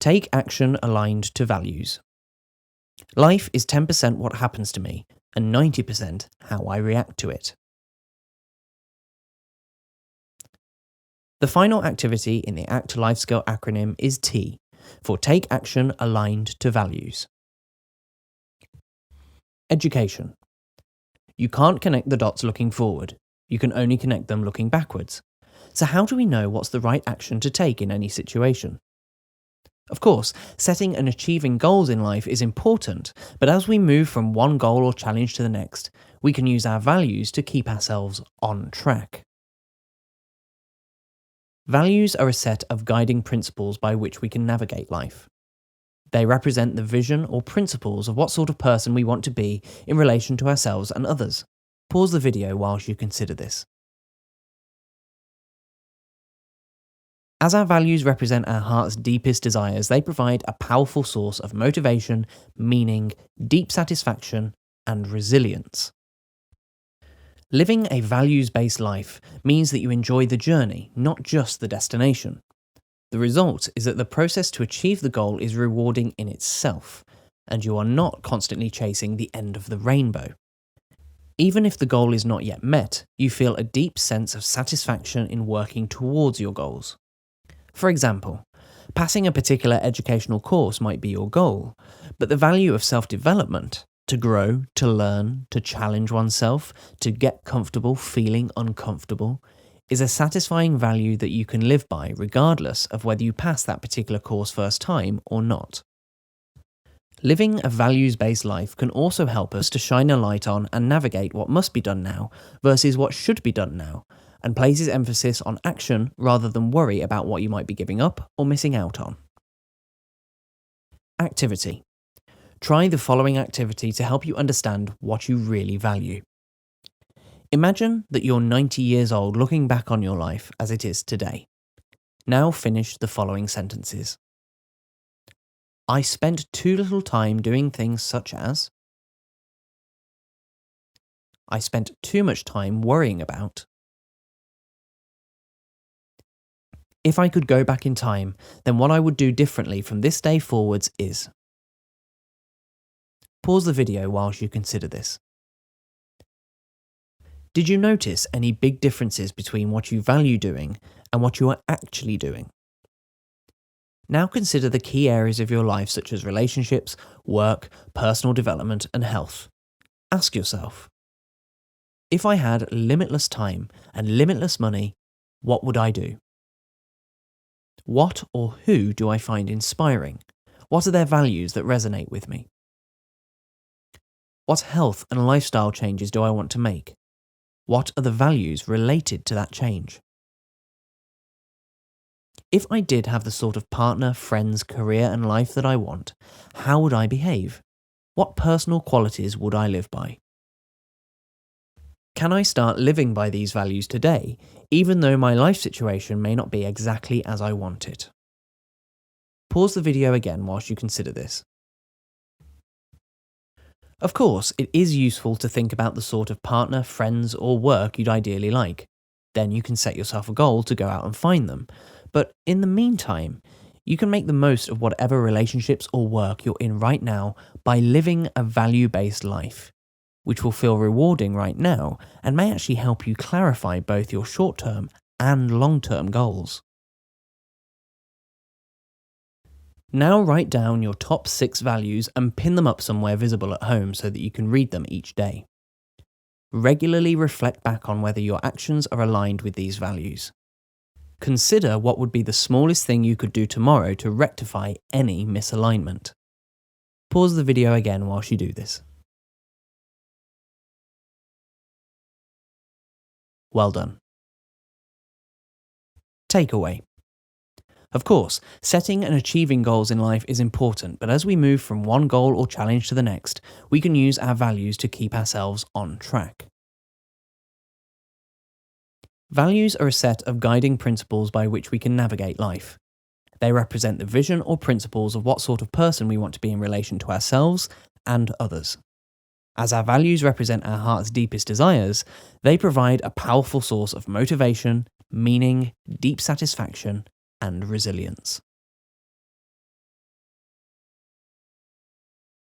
Take action aligned to values. Life is 10% what happens to me and 90% how I react to it. The final activity in the ACT Life Skill acronym is T, for Take Action Aligned to Values. Education. You can't connect the dots looking forward. You can only connect them looking backwards. So how do we know what's the right action to take in any situation? Of course, setting and achieving goals in life is important, but as we move from one goal or challenge to the next, we can use our values to keep ourselves on track. Values are a set of guiding principles by which we can navigate life. They represent the vision or principles of what sort of person we want to be in relation to ourselves and others. Pause the video whilst you consider this. As our values represent our heart's deepest desires, they provide a powerful source of motivation, meaning, deep satisfaction, and resilience. Living a values-based life means that you enjoy the journey, not just the destination. The result is that the process to achieve the goal is rewarding in itself, and you are not constantly chasing the end of the rainbow. Even if the goal is not yet met, you feel a deep sense of satisfaction in working towards your goals. For example, passing a particular educational course might be your goal, but the value of self-development, to grow, to learn, to challenge oneself, to get comfortable feeling uncomfortable, is a satisfying value that you can live by regardless of whether you pass that particular course first time or not. Living a values-based life can also help us to shine a light on and navigate what must be done now versus what should be done now, and places emphasis on action rather than worry about what you might be giving up or missing out on. Activity. Try the following activity to help you understand what you really value. Imagine that you're 90 years old looking back on your life as it is today. Now finish the following sentences. I spent too little time doing things such as. I spent too much time worrying about. If I could go back in time, then what I would do differently from this day forwards is. Pause the video whilst you consider this. Did you notice any big differences between what you value doing and what you are actually doing? Now consider the key areas of your life such as relationships, work, personal development, and health. Ask yourself, if I had limitless time and limitless money, what would I do? What or who do I find inspiring? What are their values that resonate with me? What health and lifestyle changes do I want to make? What are the values related to that change? If I did have the sort of partner, friends, career and life that I want, how would I behave? What personal qualities would I live by? Can I start living by these values today, even though my life situation may not be exactly as I want it? Pause the video again whilst you consider this. Of course, it is useful to think about the sort of partner, friends, or work you'd ideally like. Then you can set yourself a goal to go out and find them. But in the meantime, you can make the most of whatever relationships or work you're in right now by living a value-based life, which will feel rewarding right now and may actually help you clarify both your short-term and long-term goals. Now write down your top 6 values and pin them up somewhere visible at home so that you can read them each day. Regularly reflect back on whether your actions are aligned with these values. Consider what would be the smallest thing you could do tomorrow to rectify any misalignment. Pause the video again whilst you do this. Well done. Takeaway. Of course, setting and achieving goals in life is important, but as we move from one goal or challenge to the next, we can use our values to keep ourselves on track. Values are a set of guiding principles by which we can navigate life. They represent the vision or principles of what sort of person we want to be in relation to ourselves and others. As our values represent our heart's deepest desires, they provide a powerful source of motivation, meaning, deep satisfaction, and resilience.